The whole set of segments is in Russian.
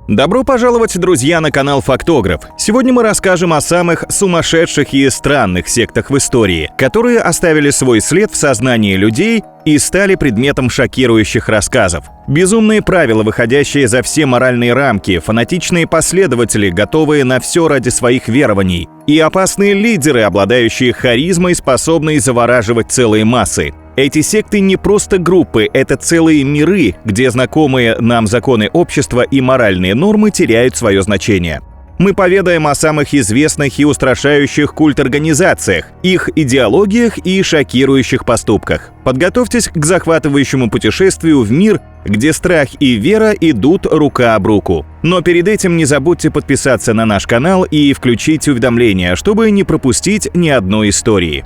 Добро пожаловать, друзья, на канал Фактограф. Сегодня мы расскажем о самых сумасшедших и странных сектах в истории, которые оставили свой след в сознании людей и стали предметом шокирующих рассказов. Безумные правила, выходящие за все моральные рамки, фанатичные последователи, готовые на все ради своих верований, и опасные лидеры, обладающие харизмой, способные завораживать целые массы. Эти секты не просто группы, это целые миры, где знакомые нам законы общества и моральные нормы теряют свое значение. Мы поведаем о самых известных и устрашающих культ-организациях, их идеологиях и шокирующих поступках. Подготовьтесь к захватывающему путешествию в мир, где страх и вера идут рука об руку. Но перед этим не забудьте подписаться на наш канал и включить уведомления, чтобы не пропустить ни одной истории.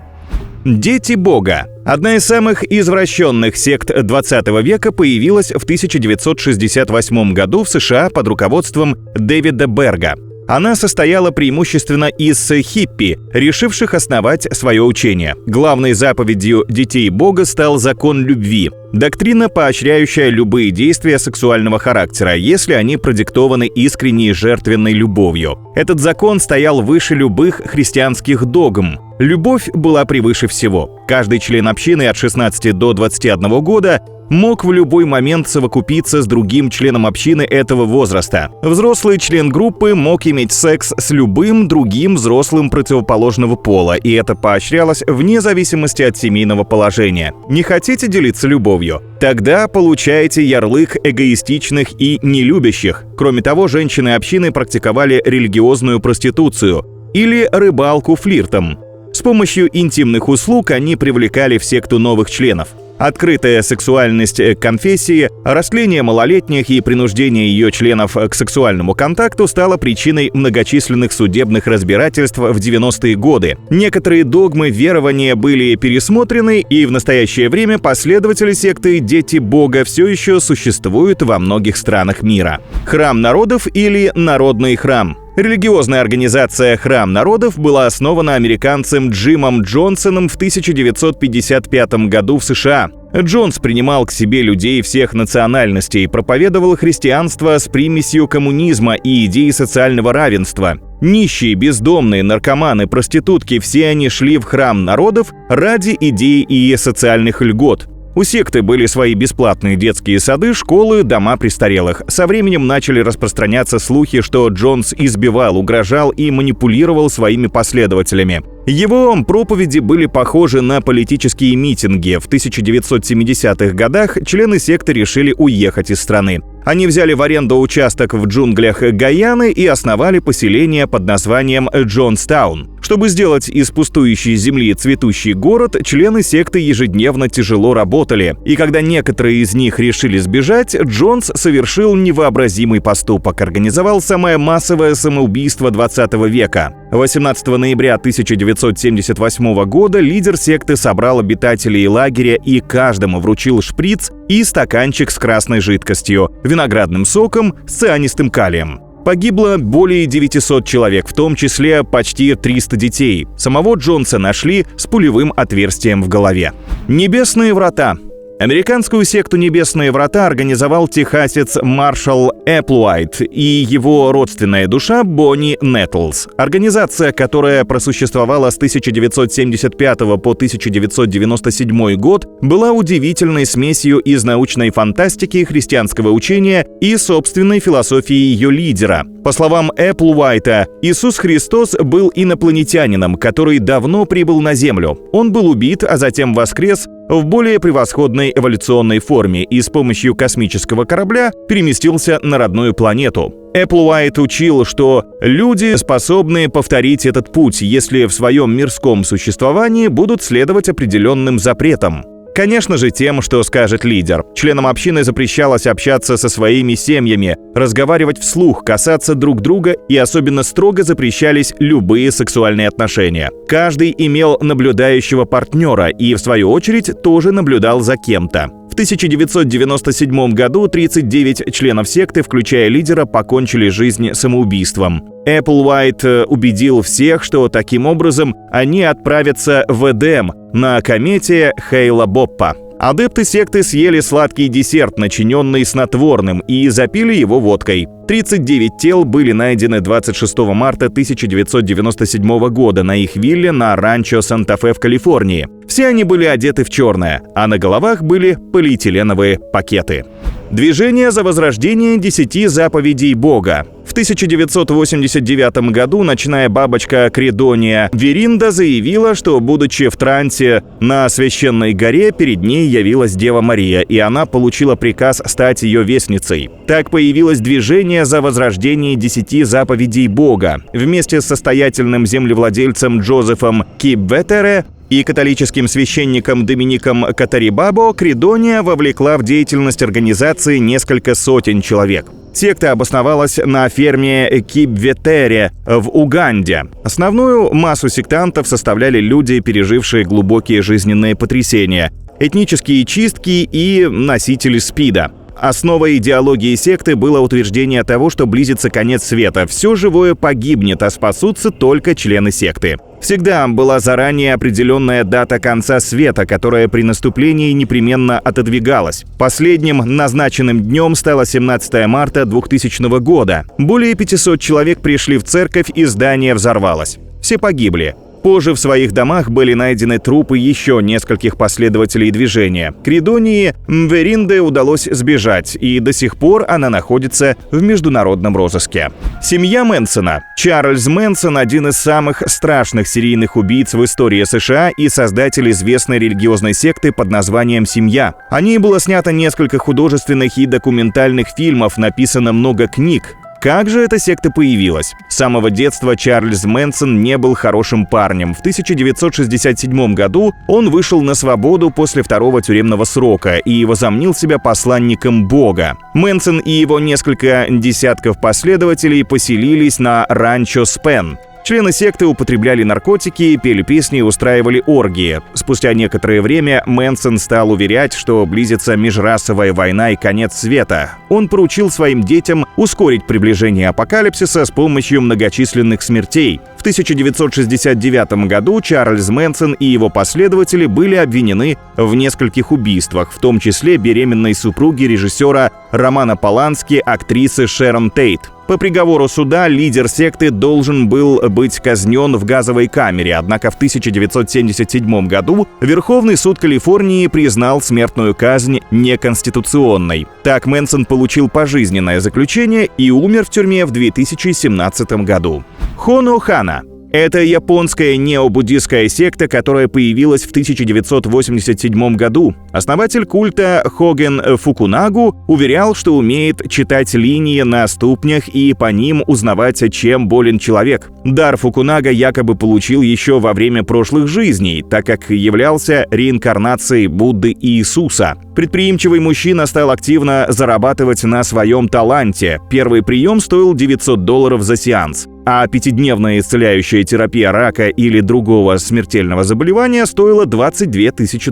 Дети Бога. Одна из самых извращенных сект 20 века появилась в 1968 году в США под руководством Дэвида Берга. Она состояла преимущественно из хиппи, решивших основать свое учение. Главной заповедью детей Бога стал закон любви. Доктрина, поощряющая любые действия сексуального характера, если они продиктованы искренней жертвенной любовью. Этот закон стоял выше любых христианских догм. Любовь была превыше всего. Каждый член общины от 16 до 21 года мог в любой момент совокупиться с другим членом общины этого возраста. Взрослый член группы мог иметь секс с любым другим взрослым противоположного пола, и это поощрялось вне зависимости от семейного положения. Не хотите делиться любовью? Тогда получаете ярлык эгоистичных и нелюбящих. Кроме того, женщины общины практиковали религиозную проституцию или рыбалку флиртом. С помощью интимных услуг они привлекали в секту новых членов. Открытая сексуальность конфессии, растление малолетних и принуждение ее членов к сексуальному контакту стало причиной многочисленных судебных разбирательств в 90-е годы. Некоторые догмы верования были пересмотрены, и в настоящее время последователи секты «Дети Бога» все еще существуют во многих странах мира. Храм народов или Народный храм. Религиозная организация «Храм народов» была основана американцем Джимом Джонсоном в 1955 году в США. Джонс принимал к себе людей всех национальностей, проповедовал христианство с примесью коммунизма и идеи социального равенства. Нищие, бездомные, наркоманы, проститутки – все они шли в Храм народов ради идей и социальных льгот. У секты были свои бесплатные детские сады, школы, дома престарелых. Со временем начали распространяться слухи, что Джонс избивал, угрожал и манипулировал своими последователями. Его проповеди были похожи на политические митинги. В 1970-х годах члены секты решили уехать из страны. Они взяли в аренду участок в джунглях Гайаны и основали поселение под названием Джонстаун. Чтобы сделать из пустующей земли цветущий город, члены секты ежедневно тяжело работали. И когда некоторые из них решили сбежать, Джонс совершил невообразимый поступок – организовал самое массовое самоубийство 20 века. 18 ноября 1978 года лидер секты собрал обитателей лагеря и каждому вручил шприц и стаканчик с красной жидкостью, виноградным соком с цианистым калием. Погибло более 900 человек, в том числе почти 300 детей. Самого Джонса нашли с пулевым отверстием в голове. Небесные врата. Американскую секту «Небесные врата» организовал техасец Маршалл Эпплуайт и его родственная душа Бонни Нэттлс. Организация, которая просуществовала с 1975 по 1997 год, была удивительной смесью из научной фантастики, христианского учения и собственной философии ее лидера. По словам Эпплуайта, Иисус Христос был инопланетянином, который давно прибыл на Землю. Он был убит, а затем воскрес в более превосходной эволюционной форме и с помощью космического корабля переместился на родную планету. Эпплуайт учил, что люди способны повторить этот путь, если в своем мирском существовании будут следовать определенным запретам. Конечно же, тем, что скажет лидер. Членам общины запрещалось общаться со своими семьями, разговаривать вслух, касаться друг друга, и особенно строго запрещались любые сексуальные отношения. Каждый имел наблюдающего партнера и, в свою очередь, тоже наблюдал за кем-то. В 1997 году 39 членов секты, включая лидера, покончили жизнь самоубийством. Эпплуайт убедил всех, что таким образом они отправятся в Эдем на комете Хейла-Боппа. Адепты секты съели сладкий десерт, начиненный снотворным, и запили его водкой. 39 тел были найдены 26 марта 1997 года на их вилле на ранчо Санта-Фе в Калифорнии. Все они были одеты в черное, а на головах были полиэтиленовые пакеты. Движение за возрождение 10 заповедей Бога. В 1989 году ночная бабочка Кридония Веринда заявила, что, будучи в трансе на священной горе, перед ней явилась Дева Мария, и она получила приказ стать ее вестницей. Так появилось движение за возрождение 10 заповедей Бога. Вместе с состоятельным землевладельцем Джозефом Кибветере и католическим священником Домиником Катарибабо Кридония вовлекла в деятельность организации несколько сотен человек. Секта обосновалась на ферме Кибветере в Уганде. Основную массу сектантов составляли люди, пережившие глубокие жизненные потрясения, этнические чистки и носители СПИДа. Основой идеологии секты было утверждение того, что близится конец света, все живое погибнет, а спасутся только члены секты. Всегда была заранее определенная дата конца света, которая при наступлении непременно отодвигалась. Последним назначенным днем стало 17 марта 2000 года. Более 500 человек пришли в церковь, и здание взорвалось. Все погибли. Позже в своих домах были найдены трупы еще нескольких последователей движения. Кридонии Веринде удалось сбежать, и до сих пор она находится в международном розыске. Семья Мэнсона. Чарльз Мэнсон – один из самых страшных серийных убийц в истории США и создатель известной религиозной секты под названием «Семья». О ней было снято несколько художественных и документальных фильмов, написано много книг. Как же эта секта появилась? С самого детства Чарльз Мэнсон не был хорошим парнем. В 1967 году он вышел на свободу после второго тюремного срока и возомнил себя посланником Бога. Мэнсон и его несколько десятков последователей поселились на ранчо Спен. Члены секты употребляли наркотики, пели песни и устраивали оргии. Спустя некоторое время Мэнсон стал уверять, что близится межрасовая война и конец света. Он поручил своим детям ускорить приближение апокалипсиса с помощью многочисленных смертей. В 1969 году Чарльз Мэнсон и его последователи были обвинены в нескольких убийствах, в том числе беременной супруги режиссера Романа Полански, актрисы Шерон Тейт. По приговору суда лидер секты должен был быть казнен в газовой камере, однако в 1977 году Верховный суд Калифорнии признал смертную казнь неконституционной. Так Мэнсон получил пожизненное заключение и умер в тюрьме в 2017 году. Хоно Хана. Это японская необуддистская секта, которая появилась в 1987 году. Основатель культа Хоген Фукунагу уверял, что умеет читать линии на ступнях и по ним узнавать, чем болен человек. Дар Фукунага якобы получил еще во время прошлых жизней, так как являлся реинкарнацией Будды и Иисуса. Предприимчивый мужчина стал активно зарабатывать на своем таланте. Первый прием стоил $900 за сеанс, а пятидневная исцеляющая терапия рака или другого смертельного заболевания стоила $22 тысячи.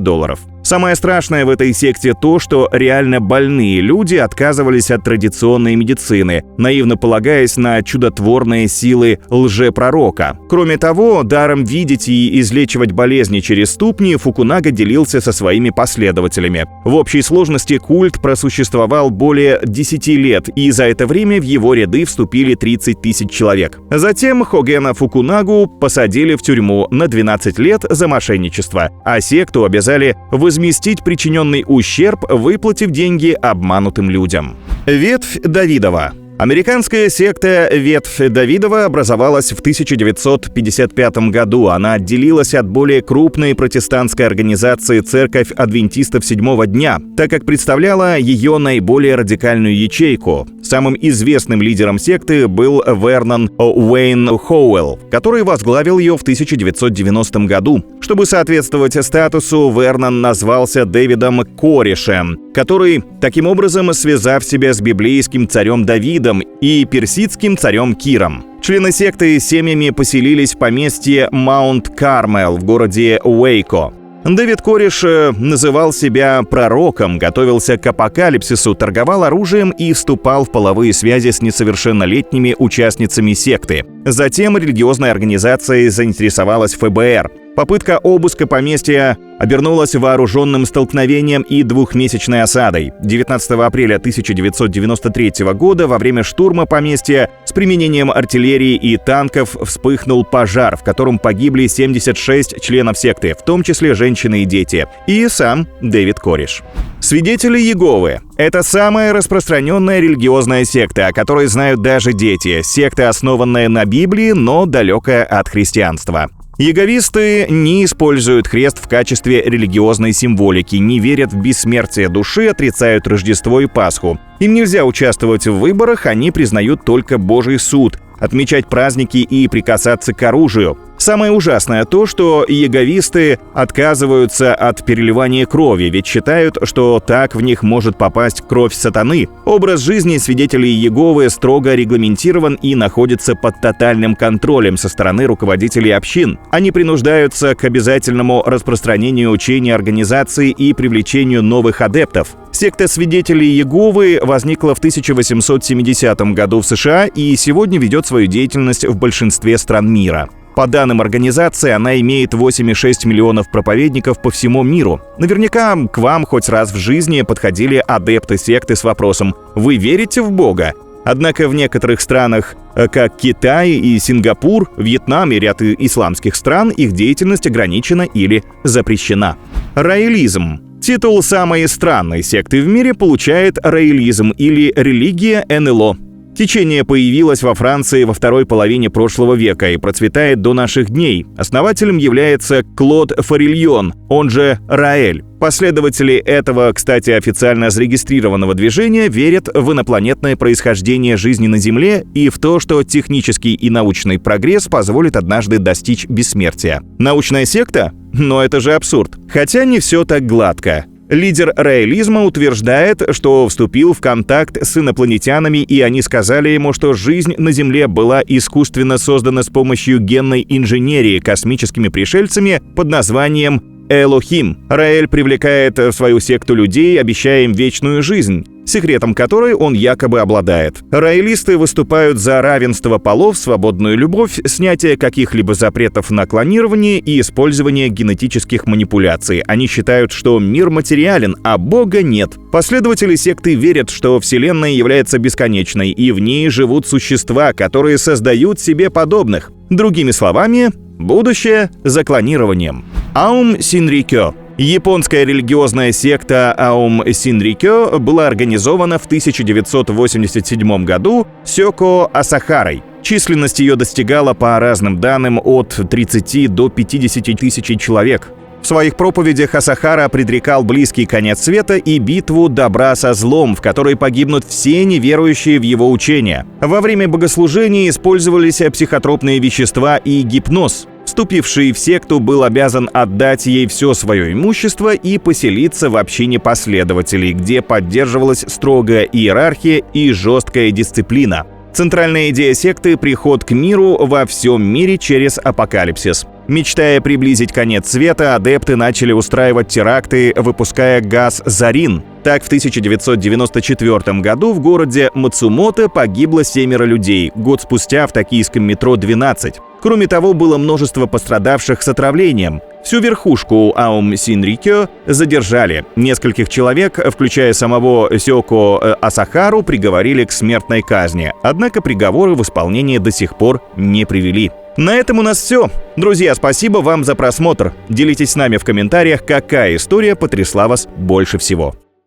Самое страшное в этой секте то, что реально больные люди отказывались от традиционной медицины, наивно полагаясь на чудотворные силы лжепророка. Кроме того, даром видеть и излечивать болезни через ступни Фукунага делился со своими последователями. В общей сложности культ просуществовал более 10 лет, и за это время в его ряды вступили 30 тысяч человек. Затем Хогена Фукунагу посадили в тюрьму на 12 лет за мошенничество, а секту обязали возместить причиненный ущерб, выплатив деньги обманутым людям. Ветвь Давидова. Американская секта «Ветвь Давидова» образовалась в 1955 году. Она отделилась от более крупной протестантской организации «Церковь адвентистов седьмого дня», так как представляла ее наиболее радикальную ячейку. Самым известным лидером секты был Вернон Уэйн Хоуэлл, который возглавил ее в 1990 году. Чтобы соответствовать статусу, Вернон назвался Дэвидом Корешем, который, таким образом, связав себя с библейским царем Давидом и персидским царем Киром. Члены секты семьями поселились в поместье Маунт-Кармел в городе Уэйко. Дэвид Кореш называл себя пророком, готовился к апокалипсису, торговал оружием и вступал в половые связи с несовершеннолетними участницами секты. Затем религиозной организацией заинтересовалась ФБР. Попытка обыска поместья обернулась вооруженным столкновением и двухмесячной осадой. 19 апреля 1993 года во время штурма поместья с применением артиллерии и танков вспыхнул пожар, в котором погибли 76 членов секты, в том числе женщины и дети, и сам Дэвид Кориш. Свидетели Иеговы — это самая распространенная религиозная секта, о которой знают даже дети. Секта, основанная на Библии, но далекая от христианства. Иеговисты не используют крест в качестве религиозной символики, не верят в бессмертие души, отрицают Рождество и Пасху. Им нельзя участвовать в выборах, они признают только Божий суд, отмечать праздники и прикасаться к оружию. Самое ужасное то, что иеговисты отказываются от переливания крови, ведь считают, что так в них может попасть кровь сатаны. Образ жизни свидетелей Иеговы строго регламентирован и находится под тотальным контролем со стороны руководителей общин. Они принуждаются к обязательному распространению учения организации и привлечению новых адептов. Секта свидетелей Иеговы возникла в 1870 году в США и сегодня ведет свою деятельность в большинстве стран мира. По данным организации, она имеет 8,6 миллионов проповедников по всему миру. Наверняка к вам хоть раз в жизни подходили адепты секты с вопросом «Вы верите в Бога?». Однако в некоторых странах, как Китай и Сингапур, Вьетнам и ряд исламских стран, их деятельность ограничена или запрещена. Раэлизм. Титул самой странной секты в мире получает раэлизм или религия НЛО. Течение появилось во Франции во второй половине прошлого века и процветает до наших дней. Основателем является Клод Фарильон, он же Раэль. Последователи этого, кстати, официально зарегистрированного движения верят в инопланетное происхождение жизни на Земле и в то, что технический и научный прогресс позволит однажды достичь бессмертия. Научная секта? Но это же абсурд. Хотя не все так гладко. Лидер раэлизма утверждает, что вступил в контакт с инопланетянами, и они сказали ему, что жизнь на Земле была искусственно создана с помощью генной инженерии космическими пришельцами под названием Элохим. Раэль привлекает в свою секту людей, обещая им вечную жизнь, секретом которой он якобы обладает. Раэлисты выступают за равенство полов, свободную любовь, снятие каких-либо запретов на клонирование и использование генетических манипуляций. Они считают, что мир материален, а Бога нет. Последователи секты верят, что Вселенная является бесконечной, и в ней живут существа, которые создают себе подобных. Другими словами, будущее за клонированием. Аум Синрикё. Японская религиозная секта Аум Синрикё была организована в 1987 году Сёко Асахарой. Численность ее достигала по разным данным от 30 до 50 тысяч человек. В своих проповедях Асахара предрекал близкий конец света и битву добра со злом, в которой погибнут все неверующие в его учения. Во время богослужения использовались психотропные вещества и гипноз. Вступивший в секту был обязан отдать ей все свое имущество и поселиться в общине последователей, где поддерживалась строгая иерархия и жесткая дисциплина. Центральная идея секты — приход к миру во всем мире через апокалипсис. Мечтая приблизить конец света, адепты начали устраивать теракты, выпуская газ «Зарин». Так, в 1994 году в городе Мацумото погибло 7 людей, год спустя в токийском метро 12. Кроме того, было множество пострадавших с отравлением. Всю верхушку Аум Синрикё задержали. Нескольких человек, включая самого Сёко Асахару, приговорили к смертной казни. Однако приговоры в исполнение до сих пор не привели. На этом у нас все. Друзья, спасибо вам за просмотр. Делитесь с нами в комментариях, какая история потрясла вас больше всего.